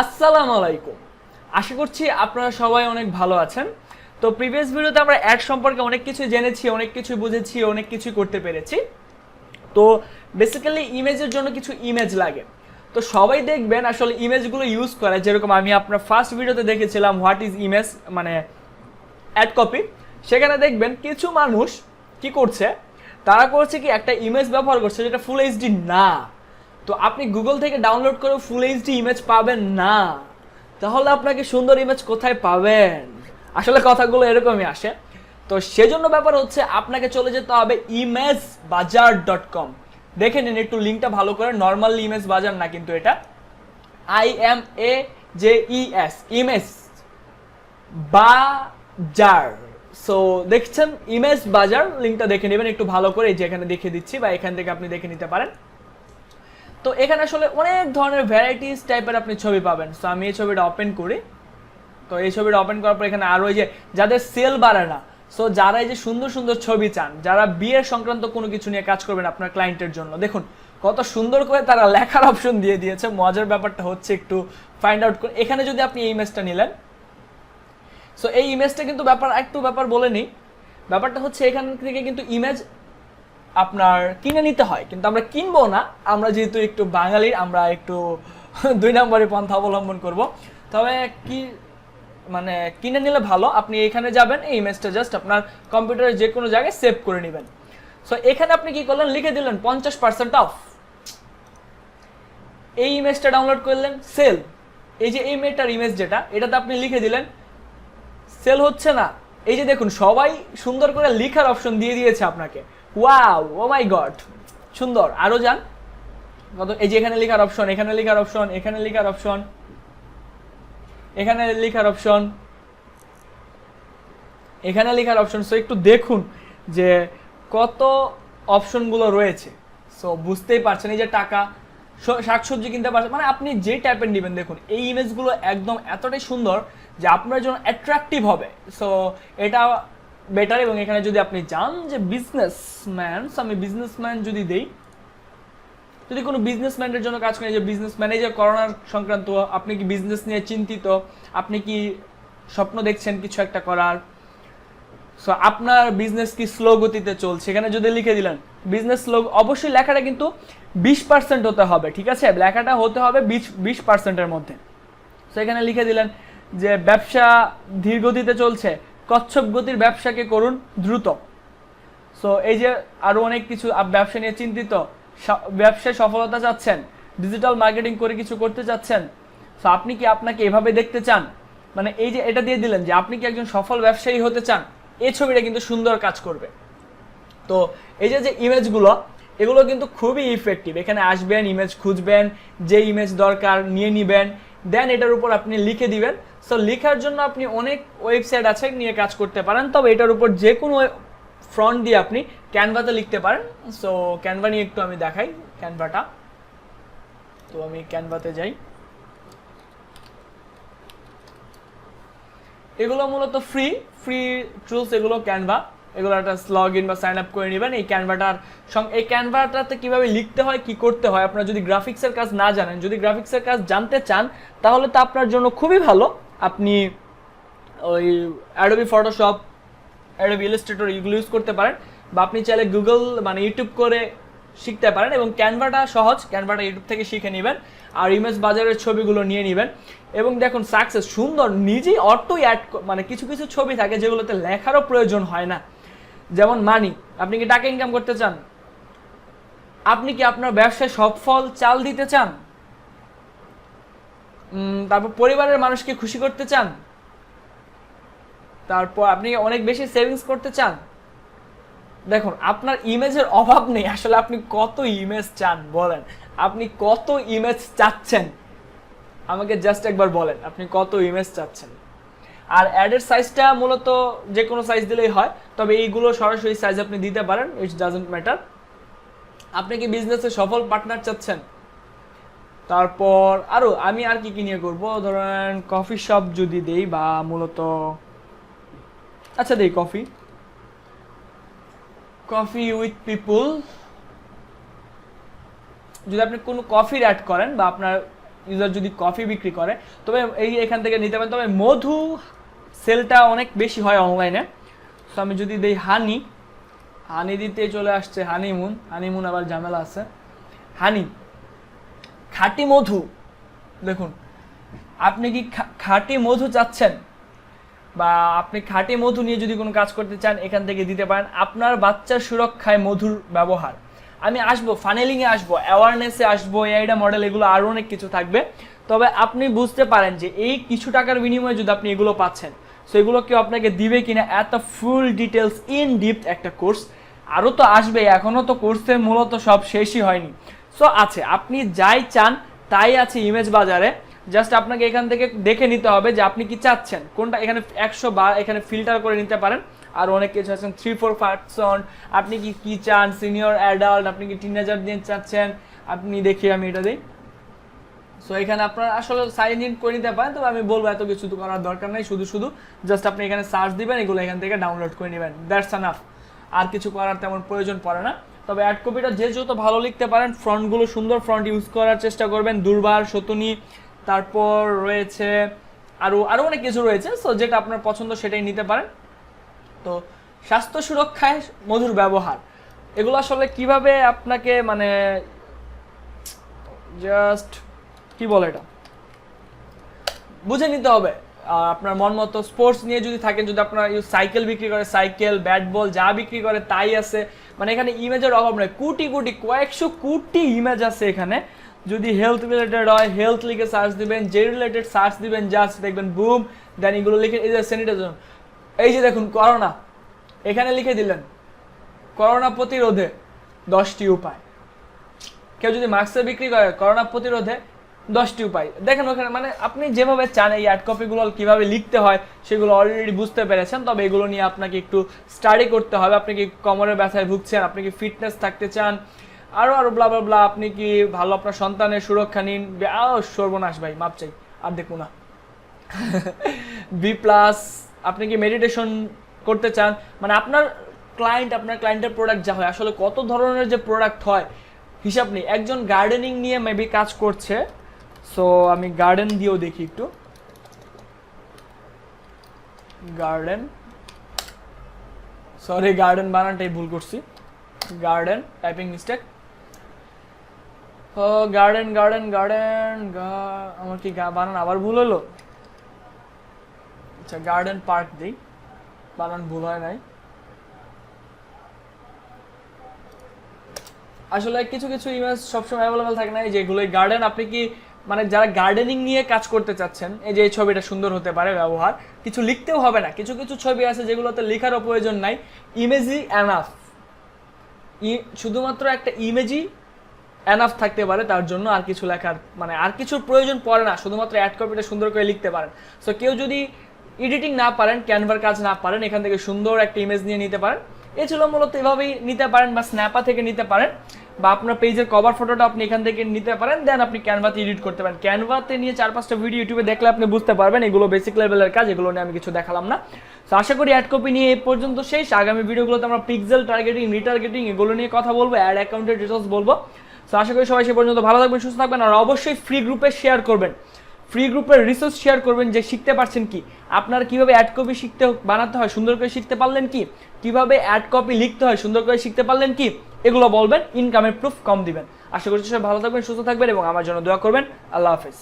আসসালামু আলাইকুম। আশা করছি আপনারা সবাই অনেক ভালো আছেন। তো প্রিভিয়াস ভিডিওতে আমরা অ্যাড সম্পর্কে অনেক কিছু জেনেছি, অনেক কিছু বুঝেছি, অনেক কিছু করতে পেরেছি। তো বেসিক্যালি ইমেজের জন্য কিছু ইমেজ লাগে। তো সবাই দেখবেন আসলে ইমেজগুলো ইউজ করে, যেরকম আমি আপনার ফার্স্ট ভিডিওতে দেখেছিলাম হোয়াট ইজ ইমেজ, মানে অ্যাড কপি। সেখানে দেখবেন কিছু মানুষ কি করছে, তারা করছে কি একটা ইমেজ ব্যবহার করছে যেটা ফুল এইচডি না। তো আপনি গুগল থেকে ডাউনলোড করে ফুল এইচডি ইমেজ পাবেন না, তাহলে আপনাকে সুন্দর ইমেজ কোথায় পাবেন? আসলে কথাগুলো এরকমই আসে। তো সেজন্য ব্যাপার হচ্ছে আপনাকে চলে যেতে হবে image bazar.com। দেখে নিন একটু লিঙ্কটা ভালো করে, নর্মাল ইমেজ বাজার না কিন্তু এটা IMAJES ইমেজ বাজার। সো দেখছেন ইমেজ বাজার, লিঙ্কটা দেখে নেবেন একটু ভালো করে, এই যে এখানে দেখিয়ে দিচ্ছি বা এখান থেকে আপনি দেখে নিতে পারেন। তো এখানে আসলে অনেক ধরনের ভ্যারাইটিস টাইপের আপনি ছবি পাবেন। সো আমি এই ছবিটা ওপেন করি। তো এই ছবিটা ওপেন করার পর এখানে আরও এই যে যাদের সেল বাড়ে না, সো যারা এই যে সুন্দর সুন্দর ছবি চান, যারা বিয়ের সংক্রান্ত কোনো কিছু নিয়ে কাজ করবেন আপনার ক্লায়েন্টের জন্য, দেখুন কত সুন্দর করে তারা লেখার অপশন দিয়ে দিয়েছে। মজার ব্যাপারটা হচ্ছে একটু ফাইন্ড আউট করে, এখানে যদি আপনি এই ইমেজটা নিলেন, সো এই ইমেজটা কিন্তু ব্যাপার বলে নিই। ব্যাপারটা হচ্ছে এখান থেকে কিন্তু ইমেজ আপনার কিনে নিতে হয়, কিন্তু আমরা কিনবো না। আমরা যেহেতু একটু বাঙালির, আমরা একটু 2 নম্বরে পন্থা অবলম্বন করব। তবে কি মানে কিনে নিলে ভালো। আপনি এখানে যাবেন, এই ইমেজটা জাস্ট আপনার কম্পিউটারের যে কোনো জায়গায় সেভ করে নেবেন। সো এখানে আপনি কি করলেন, লিখে দিলেন 50% অফ। এই ইমেজটা ডাউনলোড করলেন, সেল। এই যে এই মেয়েটার ইমেজ যেটা, এটাতে আপনি লিখে দিলেন, সেল হচ্ছে না। এই যে দেখুন সবাই সুন্দর করে লেখার অপশন দিয়ে দিয়েছে আপনাকে। ওয়াও, ও মাই গড, সুন্দর। আরো যান, এই যে এখানে লেখার অপশন, এখানে লেখার অপশন, এখানে লেখার অপশন, এখানে লেখার অপশন, এখানে লেখার অপশন। সো একটু দেখুন যে কত অপশনগুলো রয়েছে। সো বুঝতেই পারছেন, এই যে টাকা, শাকসবজি কিনতে পারছেন, মানে আপনি যে টাইপের নেবেন। দেখুন এই ইমেজগুলো একদম এতটাই সুন্দর যে আপনার জন্য অ্যাট্রাকটিভ হবে। সো এটা বেটার। এবং এখানে যদি আপনি চান যে বিজনেসম্যান, আমি বিজনেসম্যান যদি দেই, যদি কোনো বিজনেসম্যানের জন্য কাজ করেন, যে বিজনেস ম্যানেজার করোনার সংক্রান্ত, আপনি কি বিজনেস নিয়ে চিন্তিত, আপনি কি স্বপ্ন দেখছেন কিছু একটা করার, সো আপনার বিজনেস কি স্লো গতিতে চলছে, এখানে যদি লিখে দিলেন বিজনেস স্লো, অবশ্যই লেখাটা কিন্তু 20% হতে হবে, ঠিক আছে? লেখাটা হতে হবে 20%-এর মধ্যে। সো এখানে লিখে দিলেন যে ব্যবসা ধীর গতিতে চলছে, কচ্ছপ গতির ব্যবসাকে করুন দ্রুত। সো এই যে আরো অনেক কিছু, ব্যবসা নিয়ে চিন্তিত, ব্যবসায় সফলতা চাচ্ছেন, ডিজিটাল মার্কেটিং করে কিছু করতে চাচ্ছেন, সো আপনি কি আপনাকে এভাবে দেখতে চান, মানে এই যে এটা দিয়ে দিলেন যে আপনি কি একজন সফল ব্যবসায়ী হতে চান, এই ছবিটা কিন্তু সুন্দর কাজ করবে। তো এই যে ইমেজগুলো, এগুলো কিন্তু খুবই ইফেক্টিভ। এখানে আসবেন, ইমেজ খুঁজবেন, যে ইমেজ দরকার নিয়ে নিবেন, দেন এটার উপর আপনি লিখে দিবেন। সো লেখার জন্য আপনি অনেক ওয়েবসাইট আছে, নিয়ে কাজ করতে পারেন। তবে এটার উপর যে কোনো ফ্রন্ট দিয়ে আপনি ক্যানভাতে লিখতে পারেন। সো ক্যানভা নিয়ে একটু আমি দেখাই ক্যানভাটা। তো আমি ক্যানভাতে যাই। এগুলো মূলত ফ্রি টুলস, এগুলো ক্যানভা। এগুলো একটা লগ ইন বা সাইন আপ করে নেবেন। এই ক্যানভাটাতে কিভাবে লিখতে হয়, কি করতে হয়, আপনারা যদি গ্রাফিক্সের কাজ না জানেন, যদি গ্রাফিক্সের কাজ জানতে চান, তাহলে তো আপনার জন্য খুবই ভালো। আপনি ওই অ্যাডোবি ফটোশপ, অ্যাডোবি ইলাস্ট্রেটর এগুলো ইউজ করতে পারেন, বা আপনি চাইলে গুগল মানে ইউটিউব করে শিখতে পারেন। এবং ক্যানভাটা সহজ, ক্যানভাটা ইউটিউব থেকে শিখে নেবেন, আর ইমেজ বাজারের ছবিগুলো নিয়ে নেবেন। এবং দেখুন সাকসেস সুন্দর, নিজেই অটোই অ্যাড, মানে কিছু কিছু ছবি থাকে যেগুলোতে লেখারও প্রয়োজন হয় না। যেমন মানি, আপনি কি টাকা ইনকাম করতে চান, আপনি কি আপনার ব্যবসায় সফল চাল দিতে চান, তারপর পরিবারের মানুষকে খুশি করতে চান, তারপর আপনি অনেক বেশি সেভিংস করতে চান। দেখুন আপনার ইমেজের অভাব নেই। আসলে আপনি কত ইমেজ চান বলেন, আপনি কত ইমেজ চাচ্ছেন, আমাকে জাস্ট একবার বলেন আপনি কত ইমেজ চাচ্ছেন। আর অ্যাডের সাইজটা মূলত যে কোনো সাইজ দিলেই হয়, তবে এইগুলো সরাসরি সাইজ আপনি দিতে পারেন, ইটস ডাজন্ট ম্যাটার। আপনি কি বিজনেসে সফল পার্টনার চাচ্ছেন, তারপর আরও আমি আর কি নিয়ে করবো, ধরেন কফি শপ যদি দেই, বা মূলত আচ্ছা দেই কফি উইথ পিপুল। যদি আপনি কোনো কফির অ্যাড করেন, বা আপনার ইউজার যদি কফি বিক্রি করে তবে এখান থেকে নিতে পারেন। তবে মধু সেলটা অনেক বেশি হয় অনলাইনে। তো আমি যদি দেই হানি দিতে চলে আসছে হানিমুন আবার ঝামেলা আছে। হানি খাঁটি মধু, দেখুন আপনি কি খাঁটি মধু চাচ্ছেন বা আপনি খাঁটি মধু নিয়ে যদি কোনো কাজ করতে চান এখান থেকে দিতে পারেন। আপনার বাচ্চার সুরক্ষায় মধুর ব্যবহার, আমি আসবো ফানেলিংয়ে, আসবো অ্যাওয়ারনেসে, আসবো এআইডা মডেল, এগুলো আরও অনেক কিছু থাকবে। তবে আপনি বুঝতে পারেন যে এই কিছু টাকার বিনিময়ে যদি আপনি এগুলো পাচ্ছেন, সো এগুলো কেউ আপনাকে দিবে কিনা, এত ফুল ডিটেলস ইন ডিপথ একটা কোর্স আরও তো আসবে, এখনও তো কোর্সের মূলত সব শেষই হয়নি। সো আছে, আপনি যাই চান তাই আছে ইমেজ বাজারে। জাস্ট আপনাকে এখান থেকে দেখে নিতে হবে যে আপনি কি চাচ্ছেন কোনটা। এখানে 100 বার এখানে ফিল্টার করে নিতে পারেন। আর অনেক কিছু আছেন 3-4 আপনি কি চান, সিনিয়র অ্যাডাল্ট, আপনি কি টিনেজার দিয়ে চাচ্ছেন, আপনি দেখি আমি এটা দিই। সো এখানে আপনারা আসলে সাইন ইন করে নিতে পারেন। তবে আমি বলবো এত কিছু তো করার দরকার নেই, শুধু জাস্ট আপনি এখানে সার্চ দিবেন, এগুলো এখান থেকে ডাউনলোড করে নেবেন, দ্যাটস এনাফ। আর কিছু করার তেমন প্রয়োজন পড়ে না। তবে অ্যাড কপিটা যে যত ভালো লিখতে পারেন, ফ্রন্টগুলো সুন্দর ফ্রন্ট ইউজ করার চেষ্টা করবেন, দুর্বার শতুনি, তারপর রয়েছে আরও অনেক কিছু রয়েছে। সো যেটা আপনার পছন্দ সেটাই নিতে পারেন। তো স্বাস্থ্য সুরক্ষায় মধুর ব্যবহার, এগুলো আসলে কিভাবে আপনাকে মানে জাস্ট কি বলে এটা বুঝে নিতে হবে। আপনার মন মতো স্পোর্টস নিয়ে যদি থাকেন, যদি আপনার সাইকেল বিক্রি করে, সাইকেল, ব্যাট বল যা বিক্রি করে তাই আছে। মানে এখানে ইমেজের অভাব নেই, কয়েকশো কোটি ইমেজ আছে এখানে। যদি হেলথ রিলেটেড হয়, হেলথ লিখে সার্চ দিবেন, যে রিলেটেড সার্চ দিবেন, জাস্ট দেখবেন বুম, দেন এগুলো লিখে, এই যে স্যানিটাইজার, এই যে দেখুন করোনা, এখানে লিখে দিলেন করোনা প্রতিরোধে 10টি উপায়। কেউ যদি মাস্কের বিক্রি করে, করোনা প্রতিরোধে 10টি উপায়, দেখেন ওখানে। মানে আপনি যেভাবে চান এই অ্যাড কপিগুলো কিভাবে লিখতে হয় সেগুলো অলরেডি বুঝতে পেরেছেন। তবে এগুলো নিয়ে আপনাকে একটু স্টাডি করতে হবে। আপনি কি কোমরের ব্যথায় ভুগছেন, আপনি কি ফিটনেস থাকতে চান, আরো ব্লা ব্লা ব্লা, আপনি কি ভালো আপনার সন্তানের সুরক্ষা নিন, সর্বনাশ ভাই মাপ চাই আর দেখুন না। B+, আপনি কি মেডিটেশন করতে চান, মানে আপনার ক্লায়েন্টের প্রোডাক্ট যা হয়, আসলে কত ধরনের যে প্রোডাক্ট হয় হিসাব নেই। একজন গার্ডেনিং নিয়ে মেবি কাজ করছে, সো আমি গার্ডেন দিয়েও দেখি একটু। গার্ডেন বানানটাই ভুল করছি, গার্ডেন টাইপিং মিস্টেক। গার্ডেন আমার কি বানান আবার ভুল হলো। আচ্ছা গার্ডেন পার্ক দিই, বানান ভুল হয় নাই। আসলে কিছু ইমেজ সবসময় অ্যাভেলেবেল থাকে না, যেগুলোই গার্ডেন। আপনি কি মানে যারা গার্ডেনিং নিয়ে কাজ করতে চাচ্ছেন, এই যে এই ছবিটা সুন্দর হতে পারে, ব্যবহার কিছু লিখতেও হবে না। কিছু ছবি আছে যেগুলোতে লেখারও প্রয়োজন নাই, ইমেজই এনাফ। শুধুমাত্র একটা ইমেজই এনাফ থাকতে পারে তার জন্য, আর কিছু লেখার মানে আর কিছুর প্রয়োজন পড়ে না, শুধুমাত্র অ্যাড কপিটা সুন্দর করে লিখতে পারেন। সো কেউ যদি এডিটিং না পারেন, ক্যানভার কাজ না পারেন, এখান থেকে সুন্দর একটা ইমেজ নিয়ে নিতে পারেন। এই ছিল মূলত, এভাবেই নিতে পারেন, বা স্ন্যাপা থেকে নিতে পারেন, বা আপনার পেজের কভার ফটোটা আপনি এখান থেকে নিতে পারেন, দেন আপনি ক্যানভাতে এডিট করতে পারেন। ক্যানভাতে নিয়ে 4-5টা ভিডিও ইউটিউবে দেখলে আপনি বুঝতে পারবেন, এগুলো বেসিক লেভেলের কাজ, এগুলো নিয়ে আমি কিছু দেখালাম না। তো আশা করি অ্যাড কপি নিয়ে এই পর্যন্ত শেষ। আগামী ভিডিওগুলোতে আমরা পিক্সেল টার্গেটিং, রিটার্গেটিং এগুলো নিয়ে কথা বলবো, অ্যাড অ্যাকাউন্টের ডিটেলস বলবো। তো আশা করি সবাই সে পর্যন্ত ভালো থাকবেন, সুস্থ থাকবেন, আর অবশ্যই ফ্রি গ্রুপে শেয়ার করবেন, ফ্রি গ্রুপের রিসোর্স শেয়ার করবেন, যে শিখতে পারছেন কি, আপনার কিভাবে অ্যাড কপি বানাতে হয় সুন্দর করে শিখতে পারলেন কি, কিভাবে অ্যাড কপি লিখতে হয় সুন্দর করে শিখতে পারলেন কি, এগুলো বলবেন, ইনকামের প্রুফ কম দিবেন। আশা করছি সবাই ভালো থাকবেন, সুস্থ থাকবেন এবং আমার জন্য দোয়া করবেন। আল্লাহ হাফেজ।